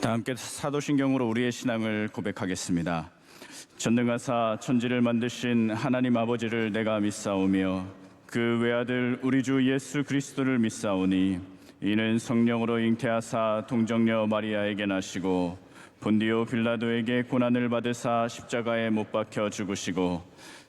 다 함께 사도신경으로 우리의 신앙을 고백하겠습니다. 전능하사 천지를 만드신 하나님 아버지를 내가 믿사오며 그 외아들 우리 주 예수 그리스도를 믿사오니 이는 성령으로 잉태하사 동정녀 마리아에게 나시고 본디오 빌라도에게 고난을 받으사 십자가에 못 박혀 죽으시고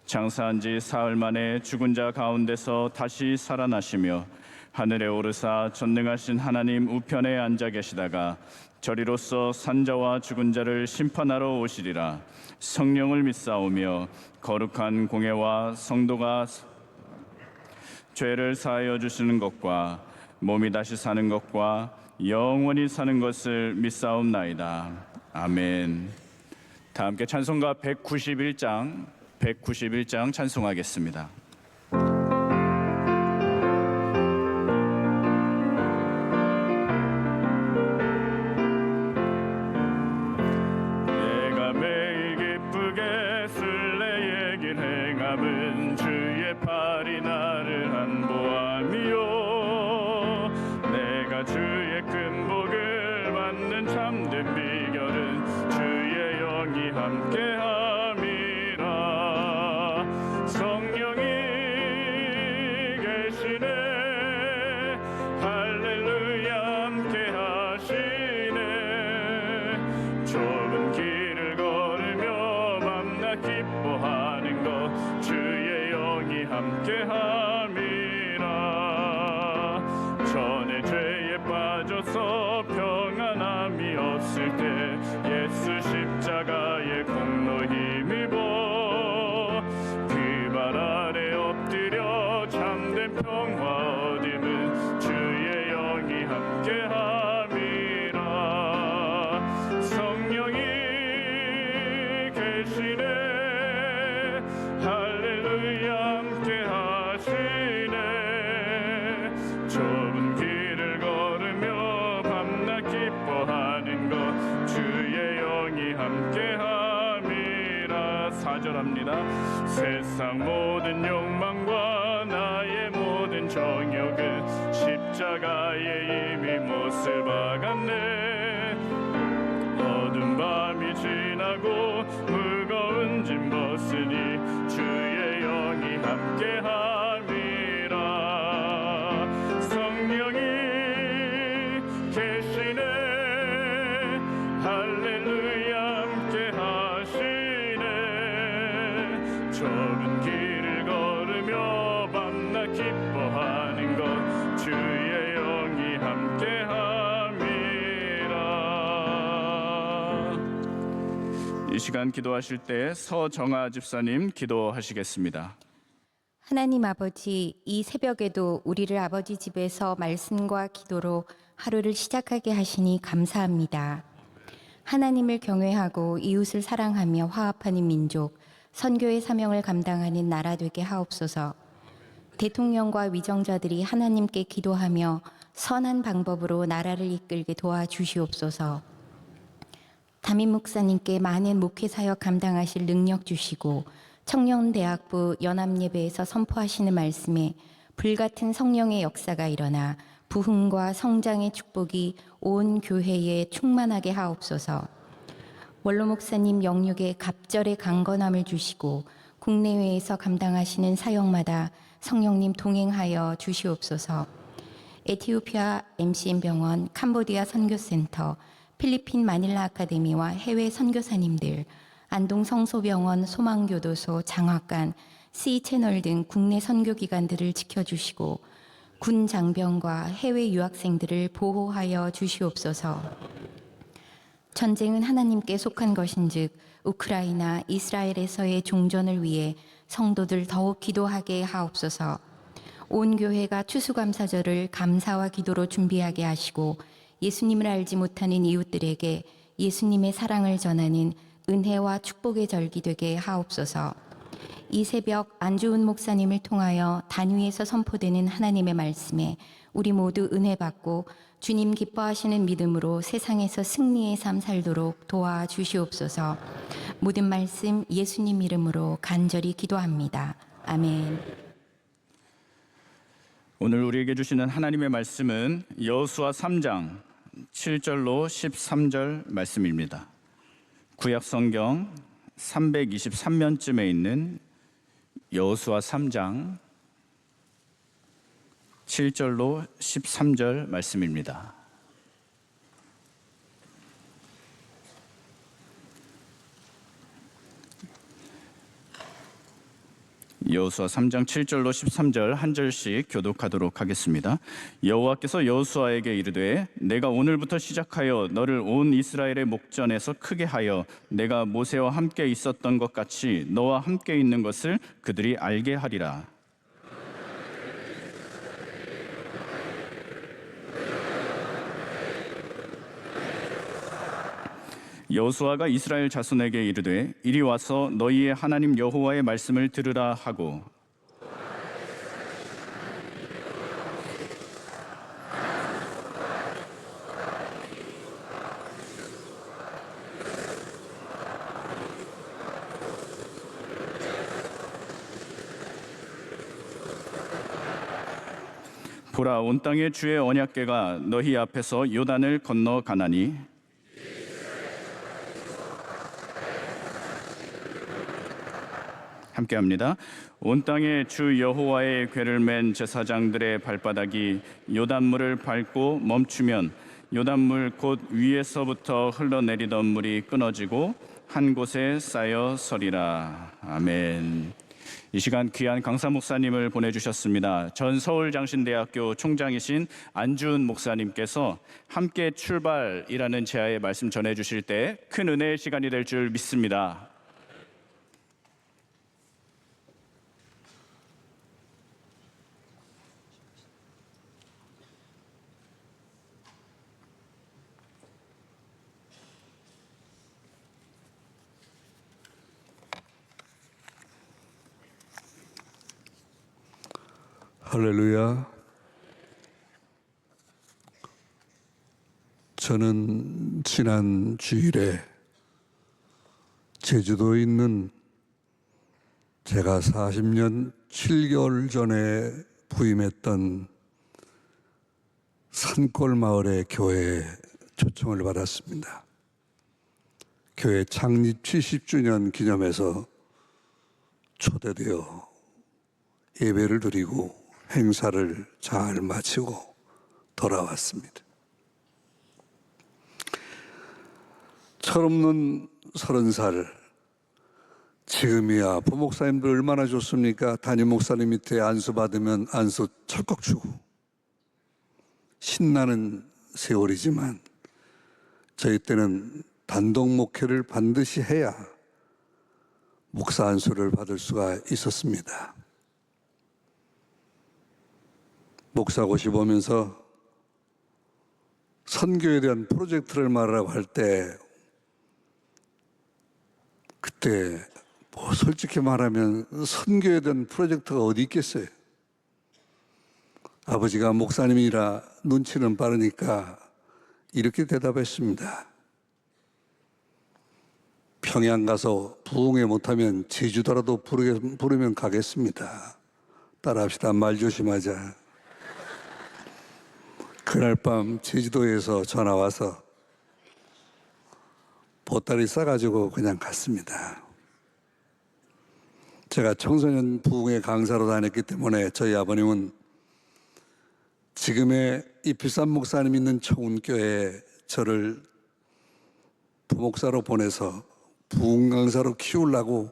장사한 지 사흘 만에 죽은 자 가운데서 다시 살아나시며 하늘에 오르사 전능하신 하나님 우편에 앉아 계시다가 저리로서 산자와 죽은 자를 심판하러 오시리라. 성령을 믿사오며 거룩한 공회와 성도가 죄를 사하여 주시는 것과 몸이 다시 사는 것과 영원히 사는 것을 믿사옵나이다. 아멘. 다 함께 찬송가 191장 찬송하겠습니다. 내가 매일 기쁘게 술래의 길 행함은 주의 팔이 나를 안보함이요 내가 주의 큰 복을 받는 참된 비결은 주의 영이 함께함이라. 성령이 계시네 할렐루야 함께하시네. 좁은 길을 걸으며 밤낮 기뻐하는 것 주의 영이 함께함이라. 전에 죄에 빠져서 평안함이 없을 때 예수 십자가의 공로 힘입어 그 발 아래 엎드려 참된 평화 얻음은 주의 영이 함께함이라. 성령이 계시네 할렐루야 함께하시네. 좁은 길을 걸으며 밤낮 기뻐하는 것 주의 영이 함께함이라. 4절합니다. 세상 모든 욕망과 나의 모든 정욕은 십자가에 이미 못을 박았네. 어두운 밤이 지나고 무거운 짐 벗으니 주의 영이 함께함이라. 성령이 계시네 할렐루야 함께하시네. 좁은 길을 걸으며 밤낮 기뻐하는 것 주의 영이 함께함이라. 이 시간 기도하실 때 서정아 집사님 기도하시겠습니다. 하나님 아버지, 이 새벽에도 우리를 아버지 집에서 말씀과 기도로 하루를 시작하게 하시니 감사합니다. 하나님을 경외하고 이웃을 사랑하며 화합하는 민족, 선교의 사명을 감당하는 나라 되게 하옵소서. 대통령과 위정자들이 하나님께 기도하며 선한 방법으로 나라를 이끌게 도와주시옵소서. 담임 목사님께 많은 목회 사역 감당하실 능력 주시고 청년대학부 연합예배에서 선포하시는 말씀에 불같은 성령의 역사가 일어나 부흥과 성장의 축복이 온 교회에 충만하게 하옵소서. 원로 목사님 영육에 갑절의 강건함을 주시고 국내외에서 감당하시는 사역마다 성령님 동행하여 주시옵소서. 에티오피아 MCM 병원, 캄보디아 선교센터, 필리핀 마닐라 아카데미와 해외 선교사님들, 안동 성소병원, 소망교도소, 장학관, C채널 등 국내 선교기관들을 지켜주시고 군 장병과 해외 유학생들을 보호하여 주시옵소서. 전쟁은 하나님께 속한 것인즉 우크라이나, 이스라엘에서의 종전을 위해 성도들 더욱 기도하게 하옵소서. 온 교회가 추수감사절을 감사와 기도로 준비하게 하시고 예수님을 알지 못하는 이웃들에게 예수님의 사랑을 전하는 은혜와 축복의 절기 되게 하옵소서. 이 새벽 안주훈 목사님을 통하여 단위에서 선포되는 하나님의 말씀에 우리 모두 은혜 받고 주님 기뻐하시는 믿음으로 세상에서 승리의 삶 살도록 도와주시옵소서. 모든 말씀 예수님 이름으로 간절히 기도합니다. 아멘. 오늘 우리에게 주시는 하나님의 말씀은 여호수아 3장 7절로 13절 말씀입니다. 구약 성경 323면쯤에 있는 여호수아 3장 7절로 13절 말씀입니다. 여호수아 3장 7절로 13절 한 절씩 교독하도록 하겠습니다. 여호와께서 여호수아에게 이르되 내가 오늘부터 시작하여 너를 온 이스라엘의 목전에서 크게 하여 내가 모세와 함께 있었던 것 같이 너와 함께 있는 것을 그들이 알게 하리라. 여호수아가 이스라엘 자손에게 이르되 이리 와서 너희의 하나님 여호와의 말씀을 들으라 하고 보라 온 땅의 주의 언약궤가 너희 앞에서 요단을 건너 가나니 함께합니다. 온 땅에 주 여호와의 궤를 맨 제사장들의 발바닥이 요단물을 밟고 멈추면 요단물 곧 위에서부터 흘러내리던 물이 끊어지고 한 곳에 쌓여 서리라. 아멘. 이 시간 귀한 강사 목사님을 보내주셨습니다. 전 서울장신대학교 총장이신 안준 목사님께서 함께 출발이라는 제아의 말씀 전해주실 때 큰 은혜의 시간이 될 줄 믿습니다. 할렐루야. 저는 지난 주일에 제주도에 있는 제가 40년 7개월 전에 부임했던 산골 마을의 교회에 초청을 받았습니다. 교회 창립 70주년 기념해서 초대되어 예배를 드리고 행사를 잘 마치고 돌아왔습니다. 철없는 30살, 지금이야 부목사님들 얼마나 좋습니까? 담임 목사님 밑에 안수 받으면 안수 철컥 주고 신나는 세월이지만 저희 때는 단독 목회를 반드시 해야 목사 안수를 받을 수가 있었습니다. 목사고시 보면서 선교에 대한 프로젝트를 말하라고 할 때 그때 뭐 솔직히 말하면 선교에 대한 프로젝트가 어디 있겠어요? 아버지가 목사님이라 눈치는 빠르니까 이렇게 대답했습니다. 평양 가서 부흥회 못하면 제주도라도 부르면 가겠습니다. 따라합시다. 말 조심하자. 그날 밤 제주도에서 전화 와서 보따리 싸가지고 그냥 갔습니다. 제가 청소년 부흥회 강사로 다녔기 때문에 저희 아버님은 지금의 이필삼 목사님 있는 청운교회에 저를 부목사로 보내서 부흥 강사로 키우려고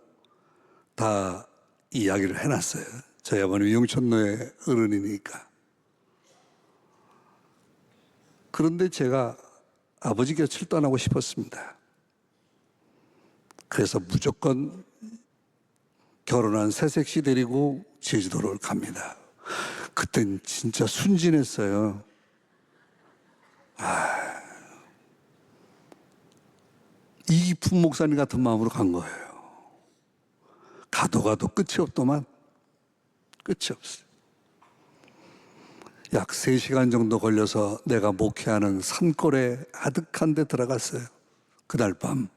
다 이야기를 해놨어요. 저희 아버님 영천로의 어른이니까. 그런데 제가 아버지 곁을 떠나고 싶었습니다. 그래서 무조건 결혼한 새색시 데리고 제주도를 갑니다. 그땐 진짜 순진했어요. 이기품 목사님 같은 마음으로 간 거예요. 가도 끝이 없더만. 끝이 없어요. 약 3시간 정도 걸려서 내가 목회하는 산골에 아득한 데 들어갔어요. 그날 밤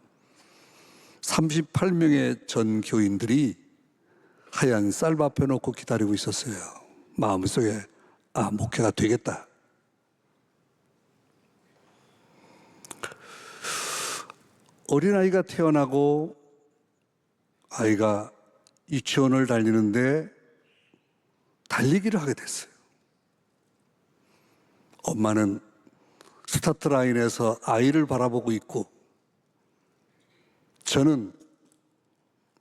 38명의 전 교인들이 하얀 쌀밥 해놓고 기다리고 있었어요. 마음속에 목회가 되겠다. 어린아이가 태어나고 아이가 유치원을 다니는데 달리기를 하게 됐어요. 엄마는 스타트 라인에서 아이를 바라보고 있고 저는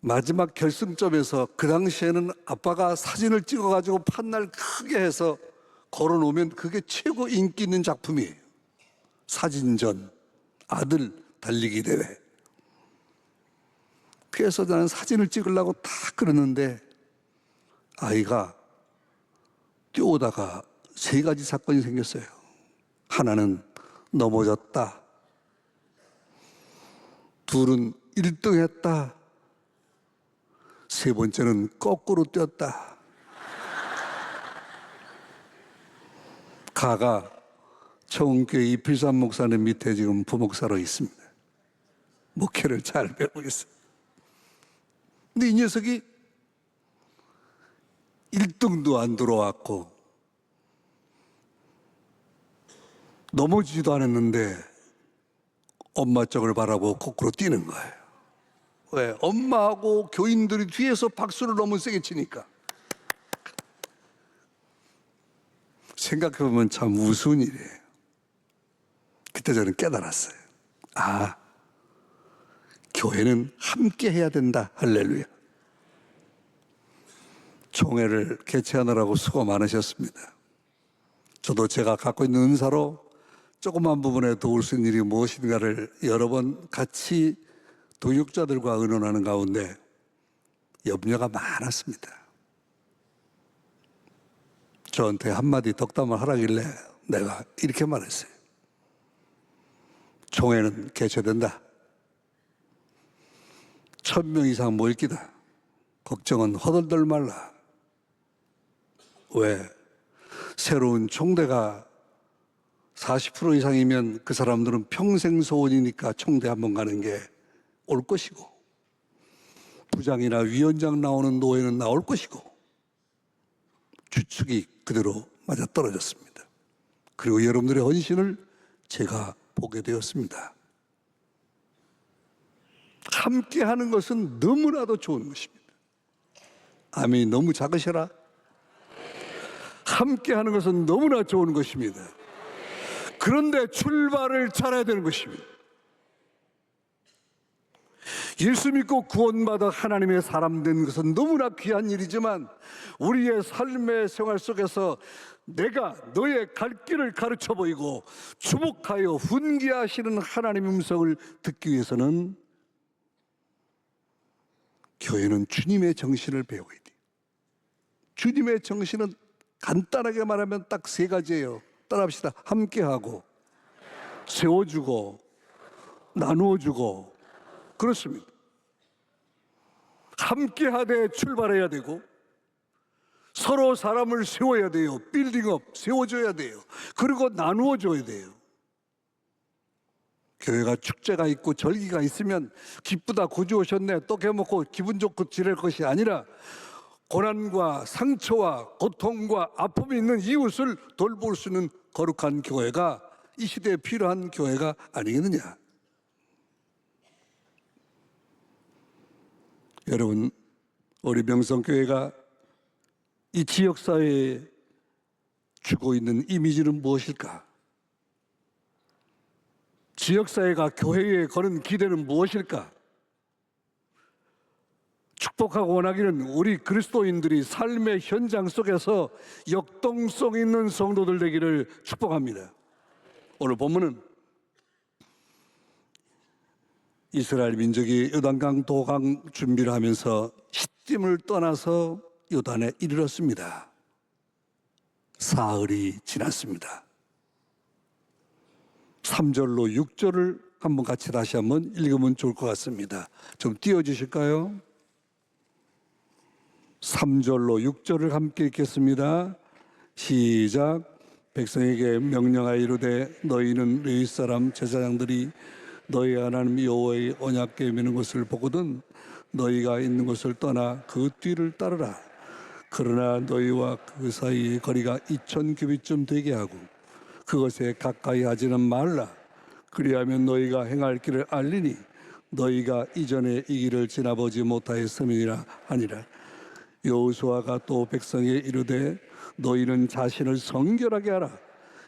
마지막 결승점에서, 그 당시에는 아빠가 사진을 찍어가지고 판날 크게 해서 걸어놓으면 그게 최고 인기 있는 작품이에요. 사진전 아들 달리기 대회. 그래서 나는 사진을 찍으려고 다 그러는데 아이가 뛰어오다가 3가지 사건이 생겼어요. 하나는 넘어졌다. 둘은 1등 했다. 3번째는 거꾸로 뛰었다. 가가 청운교회 이필삼 목사님 밑에 지금 부목사로 있습니다. 목회를 잘 배우고 있어요. 근데 이 녀석이 1등도 안 들어왔고 넘어지지도 않았는데 엄마 쪽을 바라보고 거꾸로 뛰는 거예요. 왜? 엄마하고 교인들이 뒤에서 박수를 너무 세게 치니까. 생각해보면 참 우스운 일이에요. 그때 저는 깨달았어요. 아, 교회는 함께 해야 된다. 할렐루야. 총회를 개최하느라고 수고 많으셨습니다. 저도 제가 갖고 있는 은사로 조그만 부분에 도울 수 있는 일이 무엇인가를 여러 번 같이 도역자들과 의논하는 가운데 염려가 많았습니다. 저한테 한마디 덕담을 하라길래 내가 이렇게 말했어요. 총회는 개최된다. 1000명 이상 모일 기다. 걱정은 허덜덜 말라. 왜? 새로운 총대가 40% 이상이면 그 사람들은 평생 소원이니까 총대 한번 가는 게 올 것이고, 부장이나 위원장 나오는 노예는 나올 것이고, 추측이 그대로 맞아떨어졌습니다. 그리고 여러분들의 헌신을 제가 보게 되었습니다. 함께 하는 것은 너무나도 좋은 것입니다. 아멘이 너무 작으셔라. 함께 하는 것은 너무나 좋은 것입니다. 그런데 출발을 잘해야 되는 것입니다. 예수 믿고 구원받아 하나님의 사람 된 것은 너무나 귀한 일이지만 우리의 삶의 생활 속에서 내가 너의 갈 길을 가르쳐 보이고 주목하여 훈계하시는 하나님의 음성을 듣기 위해서는 교회는 주님의 정신을 배워야 돼요. 주님의 정신은 간단하게 말하면 딱 3가지예요. 따라합시다. 함께하고, 세워주고, 나누어주고. 그렇습니다. 함께하되 출발해야 되고, 서로 사람을 세워야 돼요. 빌딩업 세워줘야 돼요. 그리고 나누어줘야 돼요. 교회가 축제가 있고 절기가 있으면 기쁘다 구주 오셨네 또 개먹고 기분 좋고 지낼 것이 아니라 고난과 상처와 고통과 아픔이 있는 이웃을 돌볼 수 있는 거룩한 교회가 이 시대에 필요한 교회가 아니겠느냐. 여러분, 우리 명성교회가 이 지역사회에 주고 있는 이미지는 무엇일까? 지역사회가 교회에 거는 기대는 무엇일까? 축복하고 원하기는 우리 그리스도인들이 삶의 현장 속에서 역동성 있는 성도들 되기를 축복합니다. 오늘 본문은 이스라엘 민족이 요단강 도강 준비를 하면서 시딤을 떠나서 요단에 이르렀습니다. 사흘이 지났습니다. 3절로 6절을 한번 같이 다시 한번 읽으면 좋을 것 같습니다. 좀 띄워주실까요? 3절로 6절을 함께 읽겠습니다. 시작. 백성에게 명령하여 이르되 너희는 레위 사람 제사장들이 너희 하나님 여호와의 언약궤 미는 것을 보거든 너희가 있는 곳을 떠나 그 뒤를 따르라. 그러나 너희와 그 사이의 거리가 2000규빗쯤 되게 하고 그것에 가까이 하지는 말라. 그리하면 너희가 행할 길을 알리니 너희가 이전에 이 길을 지나보지 못하였음이라 하니라. 여호수아가 또 백성에 이르되 너희는 자신을 성결하게 하라.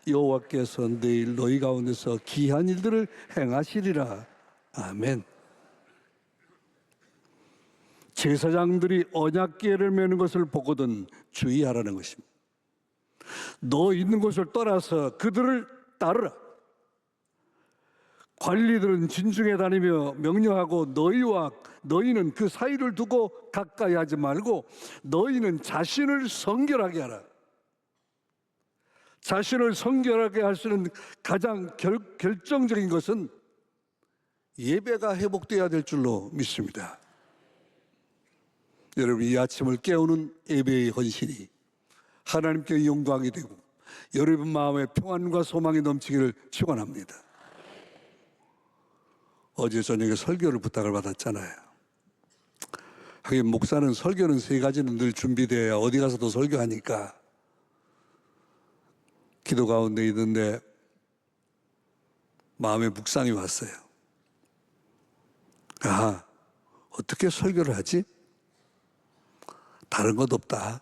여호와께서 내일 너희 가운데서 기한 일들을 행하시리라. 아멘. 제사장들이 언약궤를 메는 것을 보거든 주의하라는 것입니다. 너 있는 곳을 떠나서 그들을 따르라. 관리들은 진중에 다니며 명령하고 너희는 그 사이를 두고 가까이 하지 말고 너희는 자신을 성결하게 하라. 자신을 성결하게 할 수 있는 가장 결정적인 것은 예배가 회복되어야 될 줄로 믿습니다. 여러분, 이 아침을 깨우는 예배의 헌신이 하나님께 영광이 되고 여러분 마음에 평안과 소망이 넘치기를 축원합니다. 어제 저녁에 설교를 부탁을 받았잖아요. 하긴 목사는 설교는 3가지는 늘 준비되어야 어디 가서도 설교하니까 기도 가운데 있는데 마음에 묵상이 왔어요. 아, 어떻게 설교를 하지? 다른 것 없다.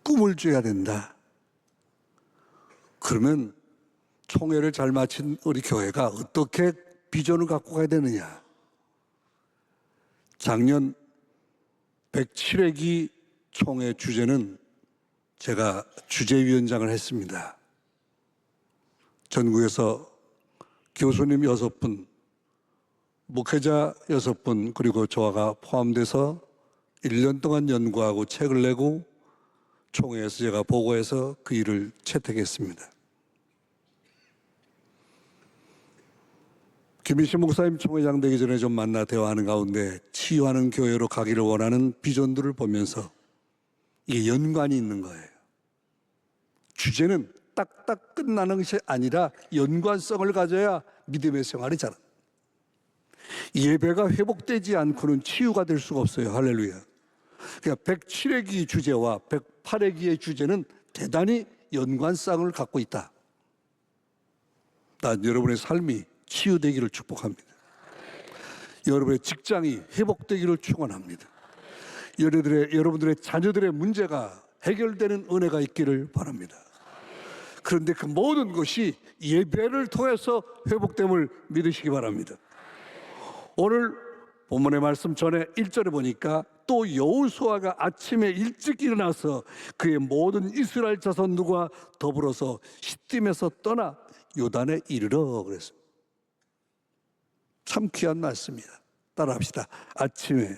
꿈을 줘야 된다. 그러면 총회를 잘 마친 우리 교회가 어떻게 비전을 갖고 가야 되느냐. 작년 107회기 총회 주제는 제가 주재위원장을 했습니다. 전국에서 교수님 6분, 목회자 6분, 그리고 저가 포함돼서 1년 동안 연구하고 책을 내고 총회에서 제가 보고해서 그 일을 채택했습니다. 김희신 목사님 총회장 되기 전에 좀 만나 대화하는 가운데 치유하는 교회로 가기를 원하는 비전들을 보면서 이게 연관이 있는 거예요. 주제는 딱딱 끝나는 것이 아니라 연관성을 가져야 믿음의 생활이 자랍니다. 예배가 회복되지 않고는 치유가 될 수가 없어요. 할렐루야. 그러니까 107회기 주제와 108회기의 주제는 대단히 연관성을 갖고 있다. 난 여러분의 삶이 치유되기를 축복합니다. 여러분의 직장이 회복되기를 축원합니다. 여러분들의 자녀들의 문제가 해결되는 은혜가 있기를 바랍니다. 그런데 그 모든 것이 예배를 통해서 회복됨을 믿으시기 바랍니다. 오늘 본문의 말씀 전에 1절에 보니까 또 여호수아가 아침에 일찍 일어나서 그의 모든 이스라엘 자손들과 더불어서 시딤에서 떠나 요단에 이르러 그랬습니다. 참 귀한 말씀입니다. 따라합시다. 아침에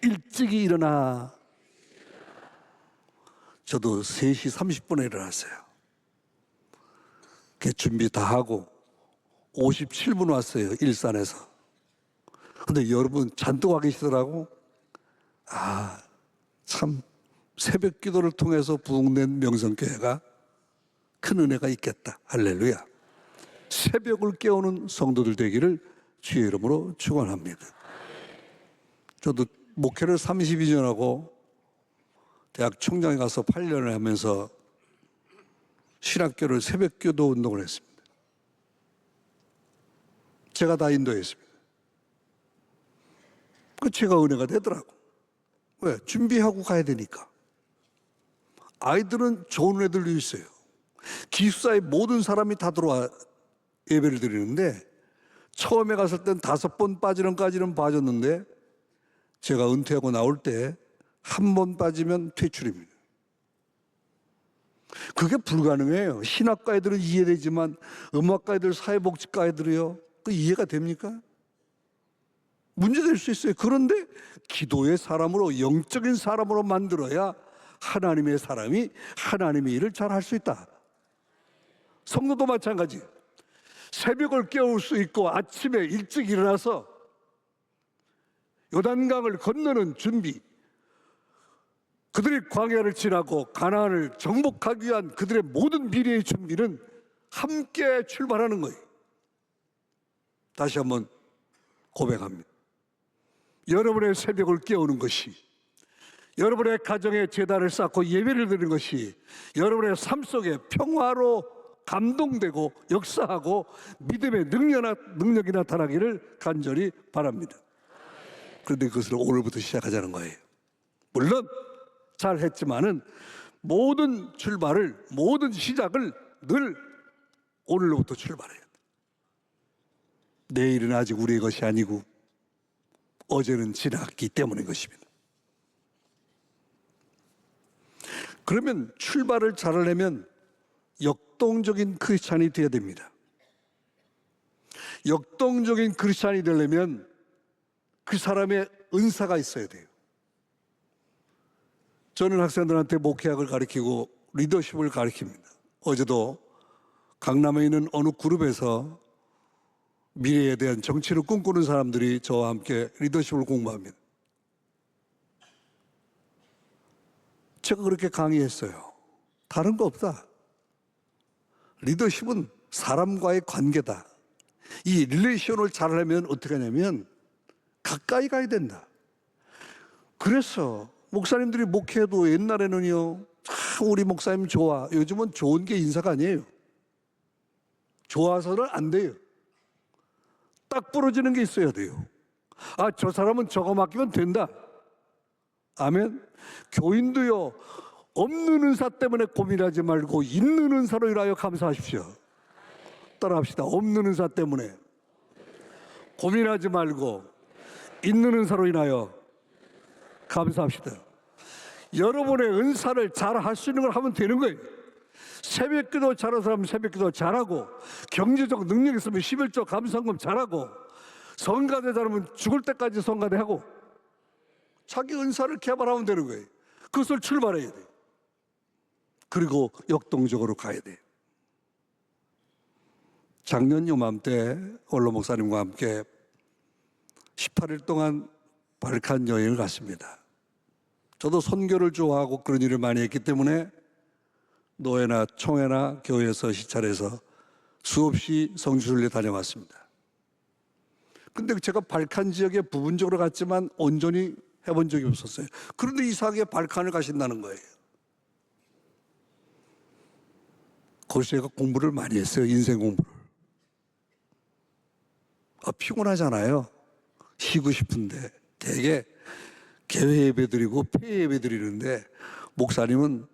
일찍이 일어나. 저도 3시 30분에 일어났어요. 그 준비 다 하고 57분 왔어요. 일산에서. 근데 여러분 잔뜩 와 계시더라고. 아, 참 새벽 기도를 통해서 부흥된 명성교회가 큰 은혜가 있겠다. 할렐루야. 새벽을 깨우는 성도들 되기를 주의 이름으로 축원합니다. 저도 목회를 32년 하고 대학 총장에 가서 8년을 하면서 신학교를 새벽 기도 운동을 했습니다. 제가 다 인도했습니다. 그 제가 은혜가 되더라고. 왜? 준비하고 가야 되니까. 아이들은 좋은 애들도 있어요. 기숙사에 모든 사람이 다 들어와 예배를 드리는데 처음에 갔을 땐 5번 빠지는까지는 봐줬는데 제가 은퇴하고 나올 때 한 번 빠지면 퇴출입니다. 그게 불가능해요. 신학과 애들은 이해되지만 음악과 애들, 사회복지과 애들이요. 그 이해가 됩니까? 문제될 수 있어요. 그런데 기도의 사람으로, 영적인 사람으로 만들어야 하나님의 사람이 하나님의 일을 잘 할 수 있다. 성도도 마찬가지. 새벽을 깨울 수 있고 아침에 일찍 일어나서 요단강을 건너는 준비, 그들이 광야를 지나고 가나안을 정복하기 위한 그들의 모든 미래의 준비는 함께 출발하는 거예요. 다시 한번 고백합니다. 여러분의 새벽을 깨우는 것이, 여러분의 가정에 제단을 쌓고 예배를 드리는 것이 여러분의 삶 속에 평화로 감동되고 역사하고 믿음의 능력이 나타나기를 간절히 바랍니다. 그런데 그것을 오늘부터 시작하자는 거예요. 물론 잘했지만은 모든 출발을, 모든 시작을 늘 오늘로부터 출발해야 돼. 내일은 아직 우리의 것이 아니고 어제는 지났기 때문인 것입니다. 그러면 출발을 잘하려면 역동적인 크리스찬이 되어야 됩니다. 역동적인 크리스찬이 되려면 그 사람의 은사가 있어야 돼요. 저는 학생들한테 목회학을 가르치고 리더십을 가르칩니다. 어제도 강남에 있는 어느 그룹에서 미래에 대한 정치를 꿈꾸는 사람들이 저와 함께 리더십을 공부합니다. 제가 그렇게 강의했어요. 다른 거 없다. 리더십은 사람과의 관계다. 이 릴레이션을 잘하려면 어떻게 하냐면 가까이 가야 된다. 그래서 목사님들이 목회도 옛날에는요, 우리 목사님 좋아. 요즘은 좋은 게 인사가 아니에요. 좋아서는 안 돼요. 딱 부러지는 게 있어야 돼요. 아, 저 사람은 저거 맡기면 된다. 아멘. 교인도요, 없는 은사 때문에 고민하지 말고 있는 은사로 인하여 감사하십시오. 따라합시다. 없는 은사 때문에 고민하지 말고 있는 은사로 인하여 감사합시다. 여러분의 은사를 잘 할 수 있는 걸 하면 되는 거예요. 새벽기도 잘하는 사람은 새벽기도 잘하고, 경제적 능력이 있으면 11조 감사금 잘하고, 성가대 잘하면 죽을 때까지 성가대하고, 자기 은사를 개발하면 되는 거예요. 그것을 출발해야 돼요. 그리고 역동적으로 가야 돼요. 작년 요맘때 원로 목사님과 함께 18일 동안 발칸 여행을 갔습니다. 저도 선교를 좋아하고 그런 일을 많이 했기 때문에 노회나 총회나 교회에서 시찰해서 수없이 성지순례 다녀왔습니다. 근데 제가 발칸 지역에 부분적으로 갔지만 온전히 해본 적이 없었어요. 그런데 이상하게 발칸을 가신다는 거예요. 거기서 제가 공부를 많이 했어요. 인생 공부를. 피곤하잖아요. 쉬고 싶은데 되게 개회 예배 드리고 폐 예배 드리는데, 목사님은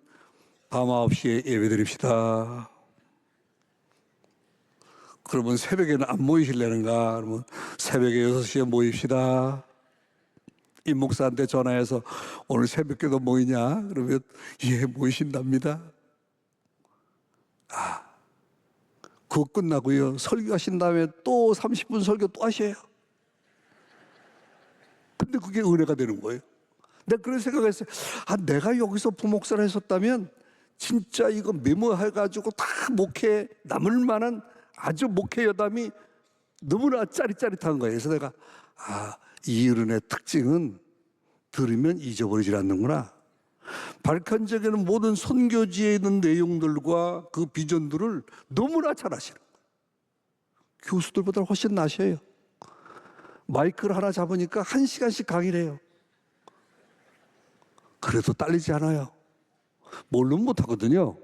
밤 9시에 예배 드립시다. 그러면 새벽에는 안 모이실래는가? 그러면 새벽에 6시에 모입시다. 임 목사한테 전화해서 오늘 새벽에도 모이냐? 그러면 예, 모이신답니다. 그거 끝나고요, 설교하신 다음에 또 30분 설교 또 하셔요. 근데 그게 은혜가 되는 거예요. 내가 그런 생각했어요. 내가 여기서 부목사를 했었다면 진짜 이거 메모해가지고 다 목회 남을 만한 아주 목회 여담이 너무나 짜릿짜릿한 거예요. 그래서 내가 이 은혜의 특징은 들으면 잊어버리질 않는구나. 발칸지역에는 모든 선교지에 있는 내용들과 그 비전들을 너무나 잘 아시는 거예요. 교수들보다 훨씬 나셔요. 마이크를 하나 잡으니까 1시간씩 강의를 해요. 그래도 딸리지 않아요. 뭘로는 못하거든요.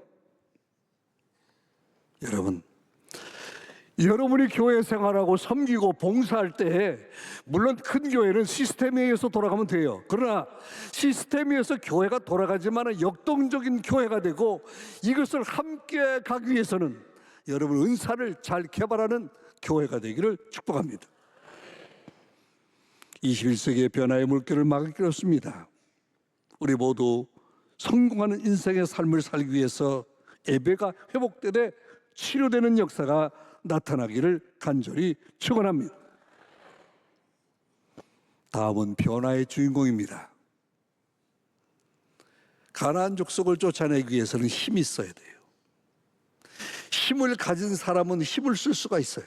여러분이 교회 생활하고 섬기고 봉사할 때, 물론 큰 교회는 시스템에 의해서 돌아가면 돼요. 그러나 시스템에 의해서 교회가 돌아가지만 역동적인 교회가 되고, 이것을 함께 가기 위해서는 여러분 은사를 잘 개발하는 교회가 되기를 축복합니다. 21세기의 변화의 물결을 막기 어렵습니다. 우리 모두 성공하는 인생의 삶을 살기 위해서 예배가 회복되되 치료되는 역사가 나타나기를 간절히 축원합니다. 다음은 변화의 주인공입니다. 가나안 족속을 쫓아내기 위해서는 힘이 있어야 돼요. 힘을 가진 사람은 힘을 쓸 수가 있어요.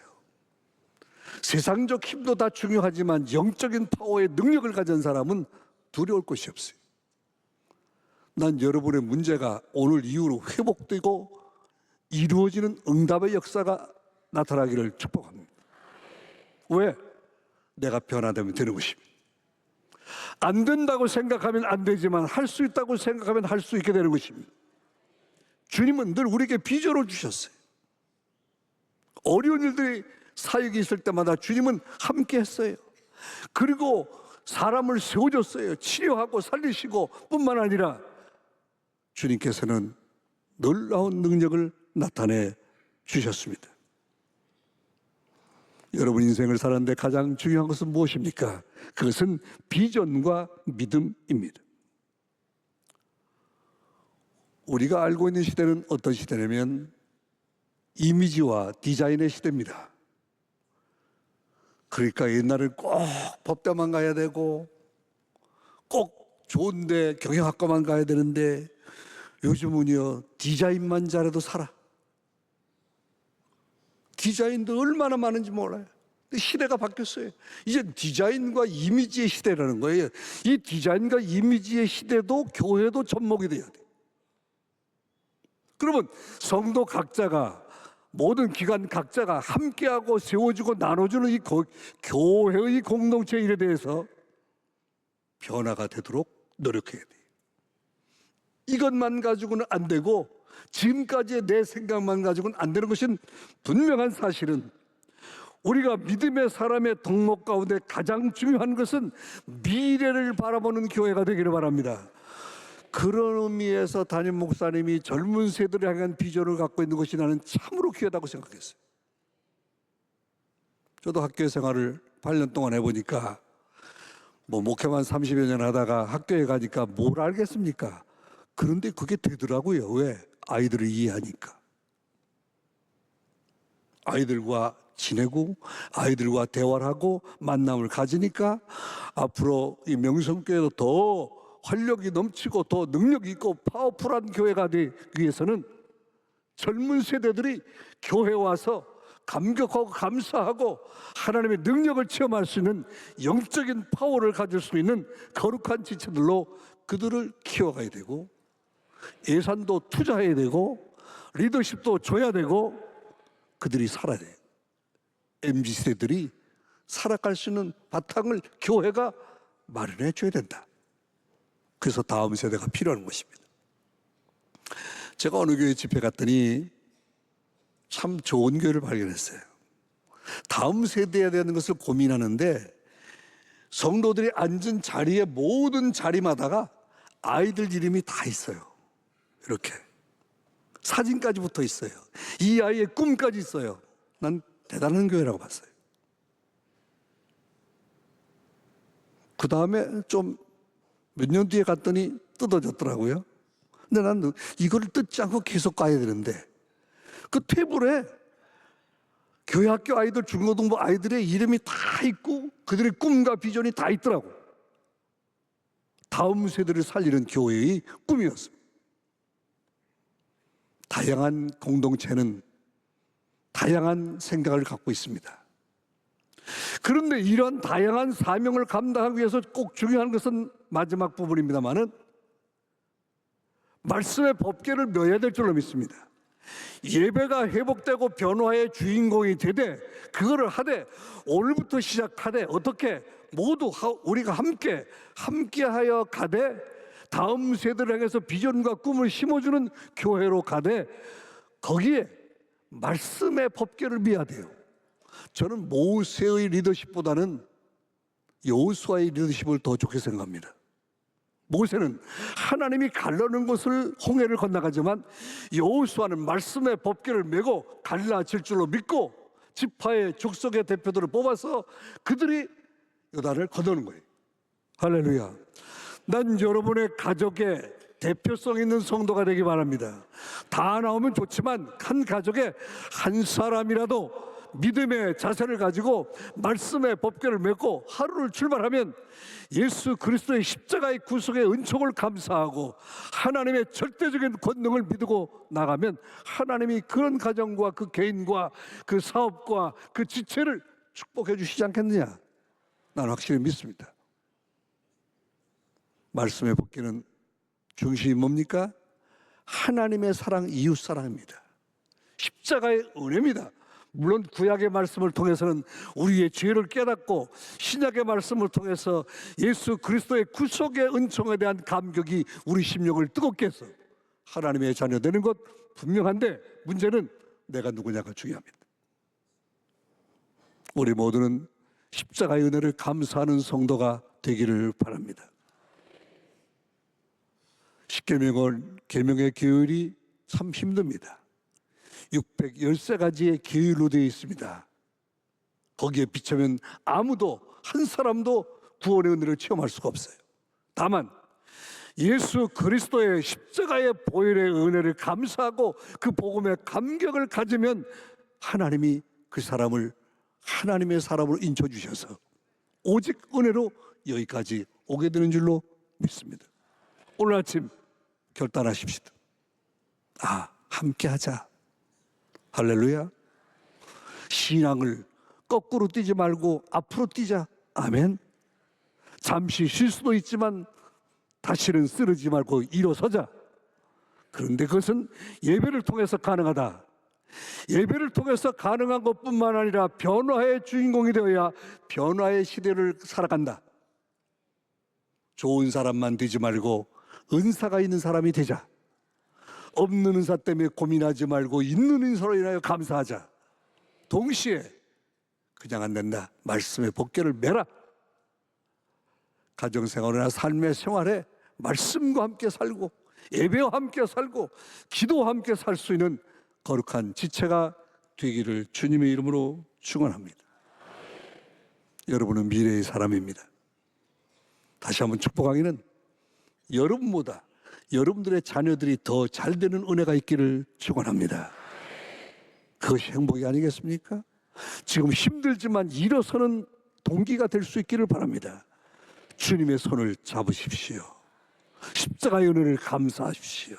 세상적 힘도 다 중요하지만 영적인 파워의 능력을 가진 사람은 두려울 것이 없어요. 난 여러분의 문제가 오늘 이후로 회복되고 이루어지는 응답의 역사가 나타나기를 축복합니다. 왜? 내가 변화되면 되는 것입니다. 안 된다고 생각하면 안 되지만 할 수 있다고 생각하면 할 수 있게 되는 것입니다. 주님은 늘 우리에게 비전을 주셨어요. 어려운 일들이 사역이 있을 때마다 주님은 함께 했어요. 그리고 사람을 세워줬어요. 치료하고 살리시고 뿐만 아니라 주님께서는 놀라운 능력을 나타내 주셨습니다. 여러분 인생을 사는데 가장 중요한 것은 무엇입니까? 그것은 비전과 믿음입니다. 우리가 알고 있는 시대는 어떤 시대냐면 이미지와 디자인의 시대입니다. 그러니까 옛날엔 꼭 법대만 가야 되고 꼭 좋은데 경영학과만 가야 되는데 요즘은요 디자인만 잘해도 살아. 디자인도 얼마나 많은지 몰라요. 시대가 바뀌었어요. 이제 디자인과 이미지의 시대라는 거예요. 이 디자인과 이미지의 시대도 교회도 접목이 돼야 돼요. 그러면 성도 각자가 모든 기관 각자가 함께하고 세워주고 나눠주는 이 교회의 공동체 일에 대해서 변화가 되도록 노력해야 돼요. 이것만 가지고는 안 되고 지금까지의 내 생각만 가지고는 안 되는 것은 분명한 사실은 우리가 믿음의 사람의 덕목 가운데 가장 중요한 것은 미래를 바라보는 교회가 되기를 바랍니다. 그런 의미에서 담임 목사님이 젊은 세대를 향한 비전을 갖고 있는 것이 나는 참으로 귀하다고 생각했어요. 저도 학교 생활을 8년 동안 해보니까 목회만 30여 년 하다가 학교에 가니까 뭘 알겠습니까? 그런데 그게 되더라고요. 왜? 아이들을 이해하니까. 아이들과 지내고 아이들과 대화를 하고 만남을 가지니까 앞으로 이 명성교회도 더 활력이 넘치고 더 능력 있고 파워풀한 교회가 되기 위해서는 젊은 세대들이 교회에 와서 감격하고 감사하고 하나님의 능력을 체험할 수 있는 영적인 파워를 가질 수 있는 거룩한 지체들로 그들을 키워가야 되고 예산도 투자해야 되고 리더십도 줘야 되고 그들이 살아야 돼요. MZ세대들이 살아갈 수 있는 바탕을 교회가 마련해 줘야 된다. 그래서 다음 세대가 필요한 것입니다. 제가 어느 교회 집회 갔더니 참 좋은 교회를 발견했어요. 다음 세대에 대한 것을 고민하는데 성도들이 앉은 자리에 모든 자리마다가 아이들 이름이 다 있어요. 이렇게 사진까지 붙어 있어요. 이 아이의 꿈까지 있어요. 난 대단한 교회라고 봤어요. 그 다음에 좀 몇 년 뒤에 갔더니 뜯어졌더라고요. 근데 난 이거를 뜯지 않고 계속 가야 되는데 그 테이블에 교회 학교 아이들, 중고등부 아이들의 이름이 다 있고 그들의 꿈과 비전이 다 있더라고. 다음 세대를 살리는 교회의 꿈이었습니다. 다양한 공동체는 다양한 생각을 갖고 있습니다. 그런데 이런 다양한 사명을 감당하기 위해서 꼭 중요한 것은 마지막 부분입니다만은 말씀의 법궤를 메어야 될 줄로 믿습니다. 예배가 회복되고 변화의 주인공이 되되 그거를 하되 오늘부터 시작하되 어떻게 모두 우리가 함께하여 가되 다음 세대를 향해서 비전과 꿈을 심어주는 교회로 가되 거기에 말씀의 법궤를 메어야 돼요. 저는 모세의 리더십보다는 여호수아의 리더십을 더 좋게 생각합니다. 모세는 하나님이 갈라놓은 것을 홍해를 건너가지만 여호수아는 말씀의 법궤를 메고 갈라질 줄로 믿고 지파의 족속의 대표들을 뽑아서 그들이 요단을 건너는 거예요. 할렐루야. 난 여러분의 가족의 대표성 있는 성도가 되기 바랍니다. 다 나오면 좋지만 한 가족에 한 사람이라도 믿음의 자세를 가지고 말씀의 법궤를 메고 하루를 출발하면 예수 그리스도의 십자가의 구속의 은총을 감사하고 하나님의 절대적인 권능을 믿고 나가면 하나님이 그런 가정과 그 개인과 그 사업과 그 지체를 축복해 주시지 않겠느냐? 나는 확실히 믿습니다. 말씀의 법궤는 중심이 뭡니까? 하나님의 사랑, 이웃 사랑입니다. 십자가의 은혜입니다. 물론 구약의 말씀을 통해서는 우리의 죄를 깨닫고 신약의 말씀을 통해서 예수 그리스도의 구속의 은총에 대한 감격이 우리 심령을 뜨겁게 해서 하나님의 자녀 되는 것 분명한데 문제는 내가 누구냐가 중요합니다. 우리 모두는 십자가의 은혜를 감사하는 성도가 되기를 바랍니다. 십계명은 계명의 규율이 참 힘듭니다. 613가지의 규율로 되어 있습니다. 거기에 비추면 아무도 한 사람도 구원의 은혜를 체험할 수가 없어요. 다만 예수 그리스도의 십자가의 보혈의 은혜를 감사하고 그 복음의 감격을 가지면 하나님이 그 사람을 하나님의 사람으로 인쳐주셔서 오직 은혜로 여기까지 오게 되는 줄로 믿습니다. 오늘 아침 결단하십시다. 함께 하자. 할렐루야. 신앙을 거꾸로 뛰지 말고 앞으로 뛰자. 아멘. 잠시 쉴 수도 있지만 다시는 쓰러지지 말고 일어서자. 그런데 그것은 예배를 통해서 가능하다. 예배를 통해서 가능한 것뿐만 아니라 변화의 주인공이 되어야 변화의 시대를 살아간다. 좋은 사람만 되지 말고 은사가 있는 사람이 되자. 없는 은사 때문에 고민하지 말고 있는 은사로 인하여 감사하자. 동시에 그냥 안 된다. 말씀의 복결을 매라. 가정생활이나 삶의 생활에 말씀과 함께 살고 예배와 함께 살고 기도와 함께 살 수 있는 거룩한 지체가 되기를 주님의 이름으로 축원합니다. 여러분은 미래의 사람입니다. 다시 한번 축복하기는 여러분보다 여러분들의 자녀들이 더 잘 되는 은혜가 있기를 축원합니다. 그것이 행복이 아니겠습니까? 지금 힘들지만 일어서는 동기가 될 수 있기를 바랍니다. 주님의 손을 잡으십시오. 십자가의 은혜를 감사하십시오.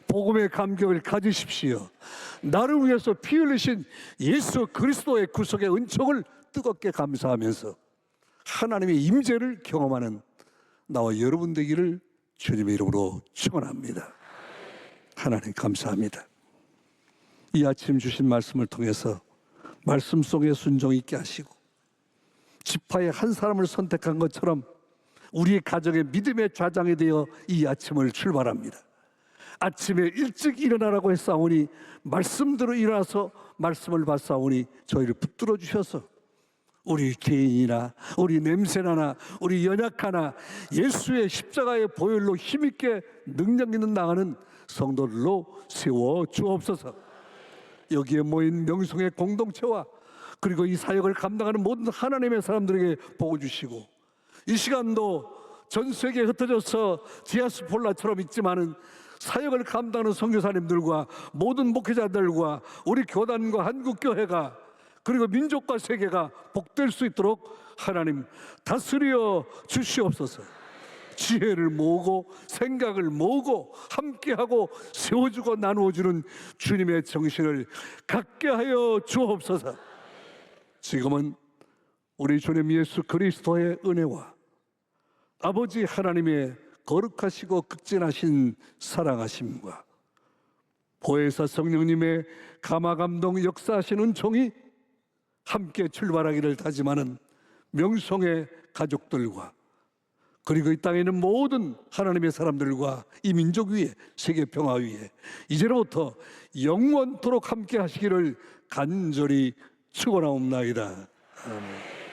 복음의 감격을 가지십시오. 나를 위해서 피 흘리신 예수 그리스도의 구속의 은총을 뜨겁게 감사하면서 하나님의 임재를 경험하는 나와 여러분 되기를 주님의 이름으로 축원합니다. 하나님 감사합니다. 이 아침 주신 말씀을 통해서 말씀 속에 순종 있게 하시고 지파의 한 사람을 선택한 것처럼 우리 가정의 믿음의 좌장이 되어 이 아침을 출발합니다. 아침에 일찍 일어나라고 했사오니 말씀대로 일어나서 말씀을 받사오니 저희를 붙들어 주셔서 우리 개인이나 우리 냄새나나 우리 연약하나 예수의 십자가의 보혈로 힘있게 능력 있는 나가는 성도들로 세워 주옵소서. 여기에 모인 명성의 공동체와 그리고 이 사역을 감당하는 모든 하나님의 사람들에게 복을 주시고 이 시간도 전 세계에 흩어져서 디아스폴라처럼 있지만은 사역을 감당하는 선교사님들과 모든 목회자들과 우리 교단과 한국교회가 그리고 민족과 세계가 복될 수 있도록 하나님 다스려 주시옵소서. 지혜를 모으고 생각을 모으고 함께하고 세워주고 나누어주는 주님의 정신을 갖게 하여 주옵소서. 지금은 우리 주님 예수 그리스도의 은혜와 아버지 하나님의 거룩하시고 극진하신 사랑하심과 보혜사 성령님의 감화감동 역사하신 은총이 함께 출발하기를 다짐하는 명성의 가족들과 그리고 이 땅에 있는 모든 하나님의 사람들과 이 민족 위에 세계 평화 위에 이제로부터 영원토록 함께 하시기를 간절히 축원하옵나이다. 아멘.